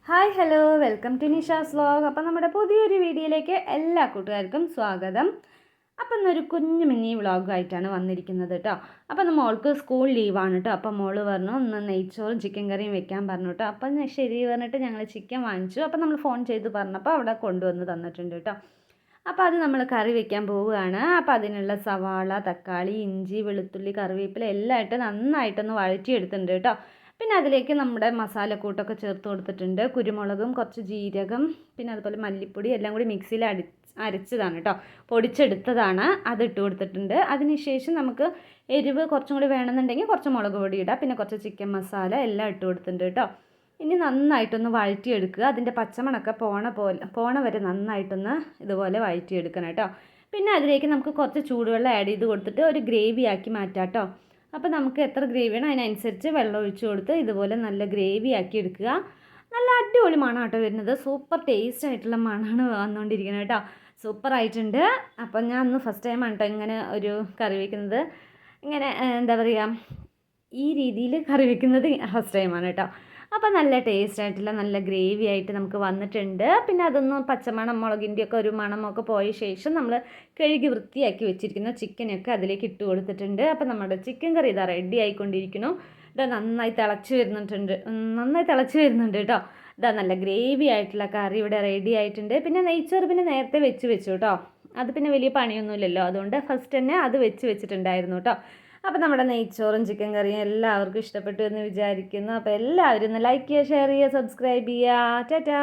Hi hello welcome to Nisha's vlog. അപ്പം നമ്മുടെ പുതിയൊരു വീഡിയോയിലേക്ക് എല്ലാ കൂട്ടുകാർക്കും സ്വാഗതം. അപ്പം ഇന്നൊരു കുഞ്ഞു മിനി വ്ളോഗായിട്ടാണ് വന്നിരിക്കുന്നത് കേട്ടോ. അപ്പം ഇന്ന് മോൾക്ക് സ്കൂൾ ലീവാണ് കേട്ടോ. അപ്പം മോള് പറഞ്ഞു ഒന്ന് നെയ്ച്ചോറും ചിക്കൻ കറിയും വെക്കാൻ പറഞ്ഞു കേട്ടോ. അപ്പം ശരി പറഞ്ഞിട്ട് ഞങ്ങൾ ചിക്കൻ വാങ്ങിച്ചു. അപ്പം നമ്മൾ ഫോൺ ചെയ്ത് പറഞ്ഞപ്പോൾ അവിടെ കൊണ്ടുവന്ന് തന്നിട്ടുണ്ട് കേട്ടോ. അപ്പോൾ അത് നമ്മൾ കറി വെക്കാൻ പോവുകയാണ്. അപ്പോൾ അതിനുള്ള സവാള, തക്കാളി, ഇഞ്ചി, വെളുത്തുള്ളി, കറിവേപ്പില എല്ലാം ഇട്ട് നന്നായിട്ടൊന്ന് വഴറ്റിയെടുത്തിട്ടുണ്ട് കേട്ടോ. പിന്നെ അതിലേക്ക് നമ്മുടെ മസാലക്കൂട്ടൊക്കെ ചേർത്ത് കൊടുത്തിട്ടുണ്ട്. കുരുമുളകും കുറച്ച് ജീരകം പിന്നെ അതുപോലെ മല്ലിപ്പൊടി എല്ലാം കൂടി മിക്സിയിൽ അരച്ചതാണ് കേട്ടോ, പൊടിച്ചെടുത്തതാണ്. അത് ഇട്ട് കൊടുത്തിട്ടുണ്ട്. അതിനുശേഷം നമുക്ക് എരിവ് കുറച്ചും കൂടി വേണമെന്നുണ്ടെങ്കിൽ കുറച്ച് മുളക് പൊടി ഇടാം. പിന്നെ കുറച്ച് ചിക്കൻ മസാല എല്ലാം ഇട്ട് കൊടുത്തിട്ടുണ്ട് കേട്ടോ. ഇനി നന്നായിട്ടൊന്ന് വഴറ്റിയെടുക്കുക. അതിൻ്റെ പച്ചമണമൊക്കെ പോണ വരെ നന്നായിട്ടൊന്ന് ഇതുപോലെ വഴറ്റിയെടുക്കണം കേട്ടോ. പിന്നെ അതിലേക്ക് നമുക്ക് കുറച്ച് ചൂടുവെള്ളം ആഡ് ചെയ്ത് കൊടുത്തിട്ട് ഒരു ഗ്രേവി ആക്കി മാറ്റാം കേട്ടോ. അപ്പോൾ നമുക്ക് എത്ര ഗ്രേവി വേണം അതിനനുസരിച്ച് വെള്ളം ഒഴിച്ച് കൊടുത്ത് ഇതുപോലെ നല്ല ഗ്രേവി ആക്കി എടുക്കുക. നല്ല അടിപൊളി മണം കേട്ടോ വരുന്നത്. സൂപ്പർ ടേസ്റ്റ് ആയിട്ടുള്ള മണമാണ് വന്നുകൊണ്ടിരിക്കുന്നത് കേട്ടോ. സൂപ്പറായിട്ടുണ്ട്. അപ്പം ഞാൻ അന്ന് ഫസ്റ്റ് ടൈമാണ് കേട്ടോ ഇങ്ങനെ ഒരു കറി വയ്ക്കുന്നത്. ഇങ്ങനെ എന്താ പറയുക, ഈ രീതിയിൽ കറി വയ്ക്കുന്നത് ഫസ്റ്റ് ടൈമാണ് കേട്ടോ. അപ്പോൾ നല്ല ടേസ്റ്റ് ആയിട്ടുള്ള നല്ല ഗ്രേവി ആയിട്ട് നമുക്ക് വന്നിട്ടുണ്ട്. പിന്നെ അതൊന്നും പച്ചമണം മുളകിൻ്റെയൊക്കെ ഒരു മണമൊക്കെ പോയ ശേഷം നമ്മൾ കഴുകി വൃത്തിയാക്കി വെച്ചിരിക്കുന്ന ചിക്കനൊക്കെ അതിലേക്ക് ഇട്ട് കൊടുത്തിട്ടുണ്ട്. അപ്പോൾ നമ്മുടെ ചിക്കൻ കറി ഇതാ റെഡി ആയിക്കൊണ്ടിരിക്കുന്നു. ഇതാ നന്നായി തിളച്ച് വരുന്നുണ്ട് കേട്ടോ. ഇതാ നല്ല ഗ്രേവി ആയിട്ടുള്ള കറി ഇവിടെ റെഡി ആയിട്ടുണ്ട്. പിന്നെ നെയ്ച്ചോറ് പിന്നെ നേരത്തെ വെച്ചു കേട്ടോ. അത് പിന്നെ വലിയ പണിയൊന്നുമില്ലല്ലോ, അതുകൊണ്ട് ഫസ്റ്റ് തന്നെ അത് വെച്ചിട്ടുണ്ടായിരുന്നു കേട്ടോ. അപ്പോൾ നമ്മുടെ നെയ്ച്ചോറും ചിക്കൻ കറിയും എല്ലാവർക്കും ഇഷ്ടപ്പെട്ടു എന്ന് വിചാരിക്കുന്നു. അപ്പോൾ എല്ലാവരും ഒന്ന് ലൈക്ക് ചെയ്യുക, ഷെയർ ചെയ്യുക, സബ്സ്ക്രൈബ് ചെയ്യുക. ടാറ്റാ.